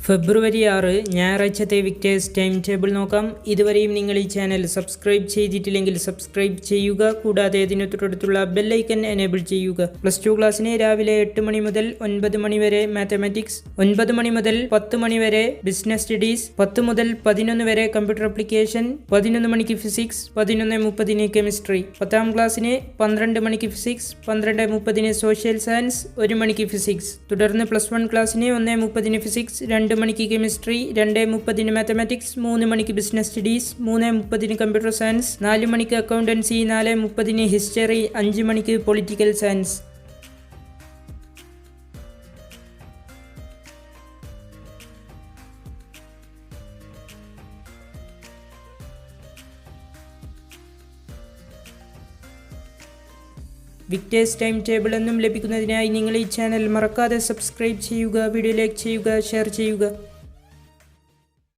ഫെബ്രുവരി 6 ഞായറാഴ്ചത്തെ Victers time table നോക്കാം. ഇതുവരെയും നിങ്ങൾ ഈ ചാനൽ സബ്സ്ക്രൈബ് ചെയ്തിട്ടില്ലെങ്കിൽ സബ്സ്ക്രൈബ് ചെയ്യുക. കൂടാതെ അതിന് തൊട്ടടുത്തുള്ള ബെല്ലൈക്കൻ എനേബിൾ ചെയ്യുക. +2 ക്ലാസ്സിന് രാവിലെ 8 മണി മുതൽ 9 മണി വരെ മാത്തമാറ്റിക്സ്, 9 മണി മുതൽ 10 മണി വരെ ബിസിനസ് സ്റ്റഡീസ്, 10 മുതൽ 11 വരെ കമ്പ്യൂട്ടർ ആപ്ലിക്കേഷൻ, 11 മണിക്ക് ഫിസിക്സ്, 11:30 കെമിസ്ട്രി. 10ാം ക്ലാസ്സിന് 12 മണിക്ക് ഫിസിക്സ്, 12:30 സോഷ്യൽ സയൻസ്, 1 മണിക്ക് ഫിസിക്സ്. തുടർന്ന് +1 ക്ലാസ്സിന് 1:30 ഫിസിക്സ്, 2 മണിക്ക് കെമിസ്ട്രി, 2:30 മാത്തമാറ്റിക്സ്, 3 മണിക്ക് ബിസിനസ് സ്റ്റഡീസ്, 3:30 കമ്പ്യൂട്ടർ സയൻസ്, 4 മണിക്ക് അക്കൗണ്ടൻസി, 4:30 ഹിസ്റ്ററി, 5 മണിക്ക് political science. Victers time table എന്നും ലഭിക്കുന്നതിനായി നിങ്ങൾ ഈ ചാനൽ മറക്കാതെ സബ്സ്ക്രൈബ് ചെയ്യുക, വീഡിയോ ലൈക്ക് ചെയ്യുക, ഷെയർ ചെയ്യുക.